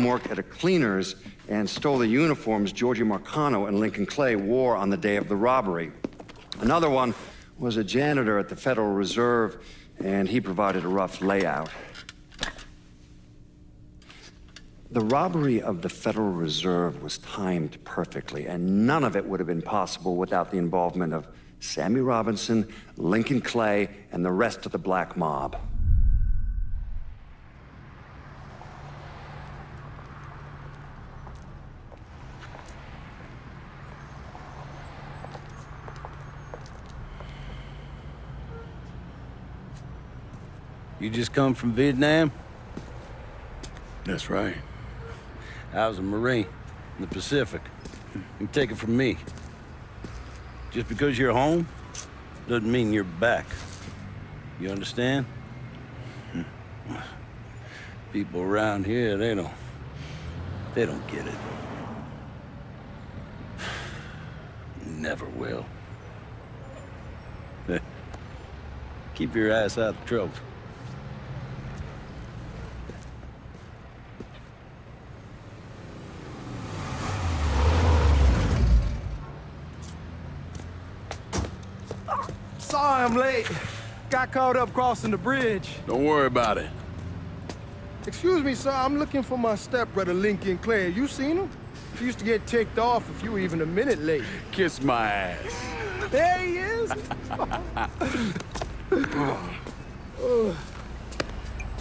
work at a cleaner's and stole the uniforms Georgie Marcano and Lincoln Clay wore on the day of the robbery. Another one was a janitor at the Federal Reserve, and he provided a rough layout. The robbery of the Federal Reserve was timed perfectly, and none of it would have been possible without the involvement of Sammy Robinson, Lincoln Clay, and the rest of the black mob. You just come from Vietnam? That's right. I was a Marine in the Pacific. You take it from me. Just because you're home doesn't mean you're back. You understand? People around here, they don't get it. Never will. Keep your ass out of trouble. Sorry I'm late. Got caught up crossing the bridge. Don't worry about it. Excuse me, sir. I'm looking for my stepbrother, Lincoln Clay. You seen him? He used to get ticked off if you were even a minute late. Kiss my ass. There he is.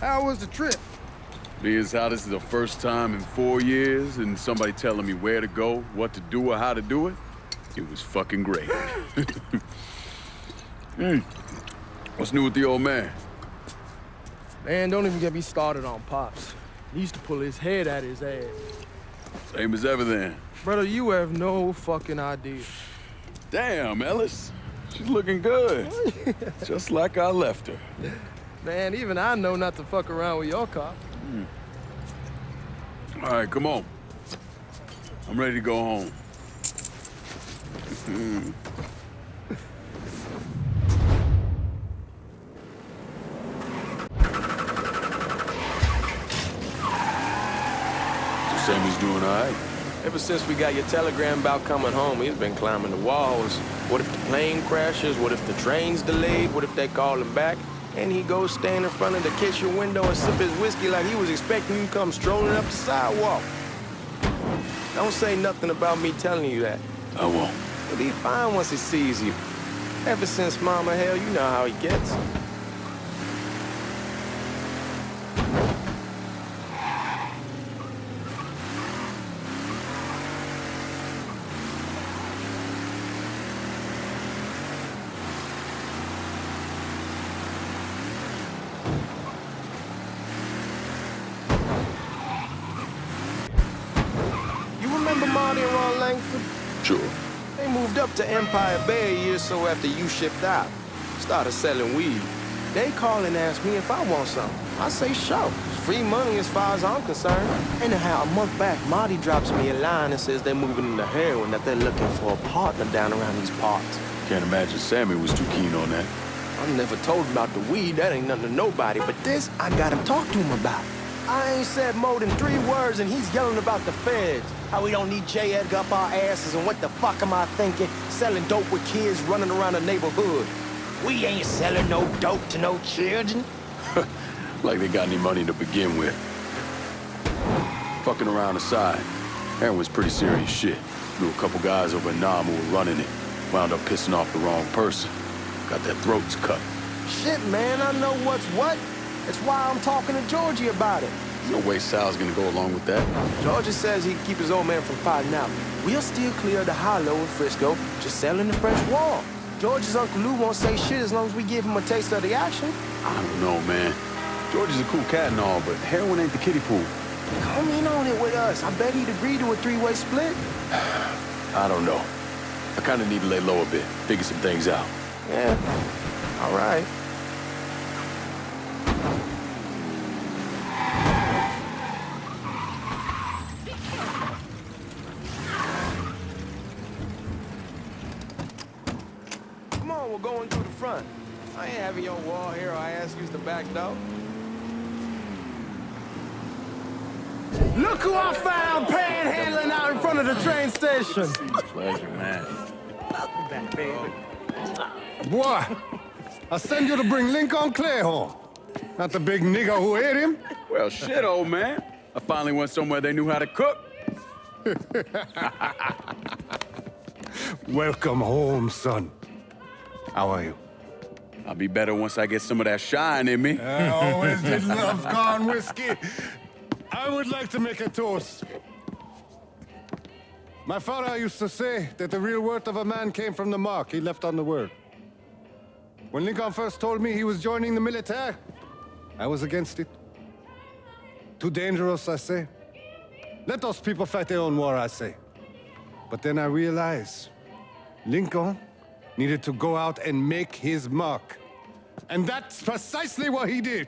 How was the trip? Being as how this is the first time in 4 years and somebody telling me where to go, what to do, or how to do it, it was fucking great. What's new with the old man? Man, don't even get me started on Pops. He used to pull his head out his ass. Same as ever then. Brother, you have no fucking idea. Damn, Ellis. She's looking good. Just like I left her. Man, even I know not to fuck around with your cop. All right, come on. I'm ready to go home. Sammy's doing all right. Ever since we got your telegram about coming home, he's been climbing the walls. What if the plane crashes? What if the train's delayed? What if they call him back? And he goes stand in front of the kitchen window and sip his whiskey like he was expecting you to come strolling up the sidewalk. Don't say nothing about me telling you that. I won't. He'll be fine once he sees you. Ever since Mama, hell, you know how he gets. Sure. They moved up to Empire Bay a year or so after you shipped out. Started selling weed. They call and ask me if I want some. I say sure. It's free money as far as I'm concerned. Anyhow, a month back, Marty drops me a line and says they're moving into heroin, that they're looking for a partner down around these parts. Can't imagine Sammy was too keen on that. I never told him about the weed. That ain't nothing to nobody. But this, I gotta talk to him about. I ain't said more than 3 words and he's yelling about the feds. How we don't need J. Edgar up our asses, and what the fuck am I thinking? Selling dope with kids running around the neighborhood. We ain't selling no dope to no children. Like they got any money to begin with. Fucking around aside, heroin's pretty serious shit. Knew a couple guys over in Nam who were running it. Wound up pissing off the wrong person. Got their throats cut. Shit, man, I know what's what. That's why I'm talking to Georgie about it. There's no way Sal's gonna go along with that. Georgia says he can keep his old man from fighting out. We'll still clear the hollow in Frisco, just selling the fresh wall. George's Uncle Lou won't say shit as long as we give him a taste of the action. I don't know, man. George is a cool cat and all, but heroin ain't the kiddie pool. Come in on it with us. I bet he'd agree to a 3-way split. I don't know. I kinda need to lay low a bit, figure some things out. Yeah, all right. Come on, we're going through the front. I ain't having your wall here. I ask you the back door. Look who I found panhandling out in front of the train station. Pleasure, man. Boy, I send you to bring Lincoln Clay home. Not the big nigger who ate him. Well, shit, old man. I finally went somewhere they knew how to cook. Welcome home, son. How are you? I'll be better once I get some of that shine in me. I always did love corn whiskey. I would like to make a toast. My father used to say that the real worth of a man came from the mark he left on the world. When Lincoln first told me he was joining the military, I was against it. Too dangerous, I say. Let those people fight their own war, I say. But then I realized Lincoln needed to go out and make his mark. And that's precisely what he did.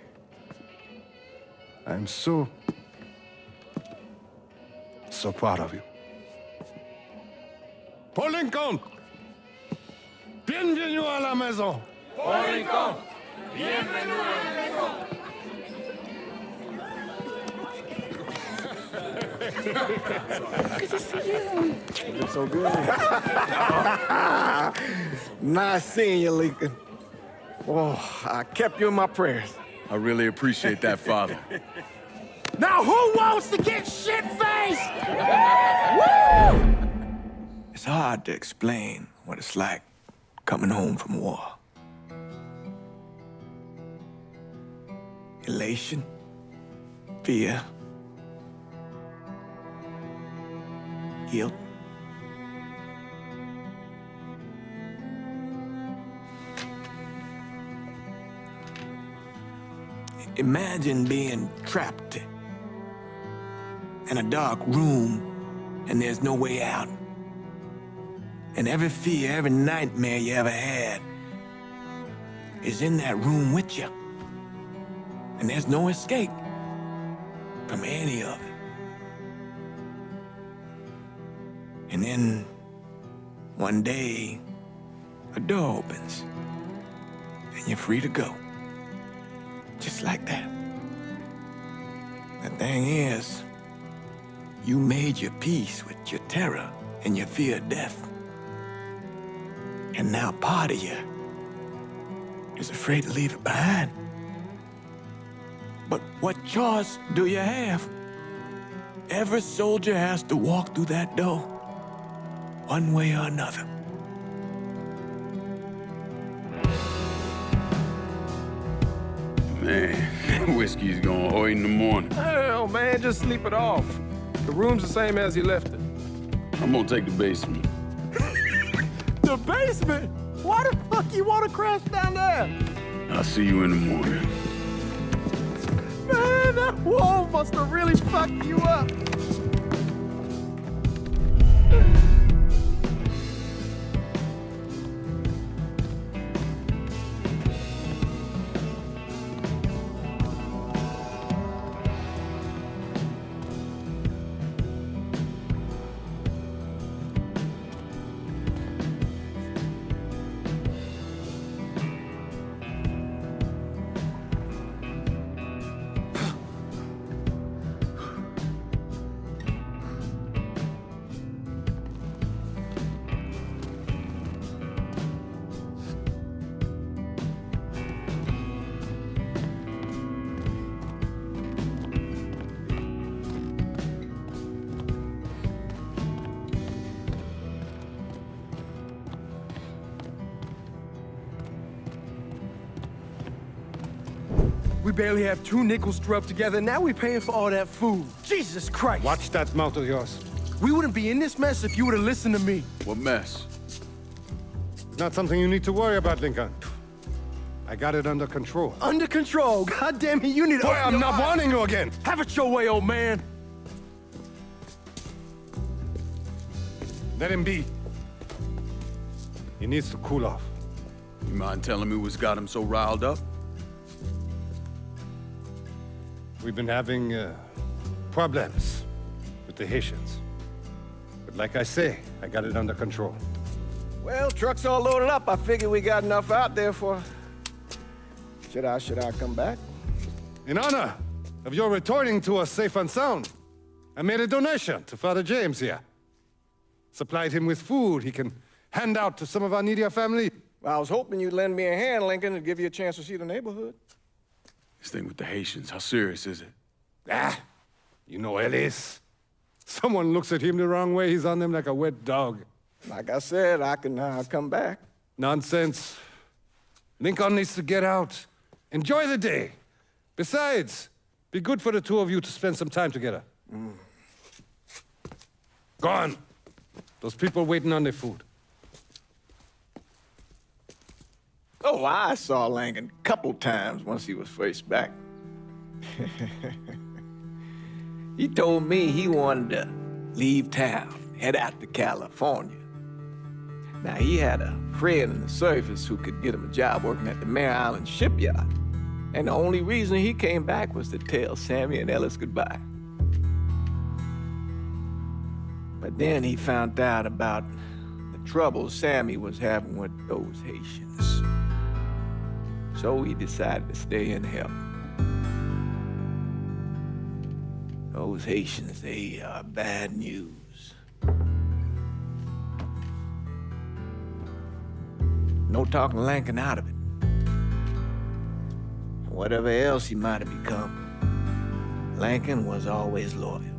I'm so proud of you. Paul Lincoln! Bienvenue à la maison! Paul Lincoln! Bienvenue à la maison! Good to see you. You look so good. Nice seeing you, Lincoln. Oh, I kept you in my prayers. I really appreciate that, Father. Now who wants to get shit-faced? Woo! It's hard to explain what it's like coming home from war. Elation, fear, guilt. Imagine being trapped in a dark room and there's no way out. And every fear, every nightmare you ever had is in that room with you. And there's no escape from any of it. And then one day, a door opens and you're free to go. Just like that. The thing is, you made your peace with your terror and your fear of death. And now part of you is afraid to leave it behind. But what choice do you have? Every soldier has to walk through that door, one way or another. Man, whiskey's going hoy in the morning. Hell, man, just sleep it off. The room's the same as you left it. I'm gonna take the basement. The basement? Why the fuck you want to crash down there? I'll see you in the morning. Man, that wall must have really fucked you up. We barely have 2 nickels to rub together, now we're paying for all that food. Jesus Christ! Watch that mouth of yours. We wouldn't be in this mess if you would have listened to me. What mess? It's not something you need to worry about, Lincoln. I got it under control. Under control. God damn it, you need to... Boy, I'm not warning you again. Have it your way, old man. Let him be. He needs to cool off. You mind telling me what's got him so riled up? We've been having problems with the Haitians. But like I say, I got it under control. Well, truck's all loaded up. I figure we got enough out there for... Should I come back? In honor of your returning to us safe and sound, I made a donation to Father James here. Supplied him with food he can hand out to some of our needier family. I was hoping you'd lend me a hand, Lincoln, and give you a chance to see the neighborhood. This thing with the Haitians, how serious is it? Ah, you know Ellis. Someone looks at him the wrong way, he's on them like a wet dog. Like I said, I can come back. Nonsense. Lincoln needs to get out. Enjoy the day. Besides, be good for the two of you to spend some time together. Go on. Those people waiting on their food. Oh, I saw Lincoln a couple times once he was first back. He told me he wanted to leave town, head out to California. Now, he had a friend in the service who could get him a job working at the Mare Island shipyard. And the only reason he came back was to tell Sammy and Ellis goodbye. But then he found out about the trouble Sammy was having with those Haitians. So he decided to stay and help. Those Haitians, they are bad news. No talking Lincoln out of it. Whatever else he might have become, Lincoln was always loyal.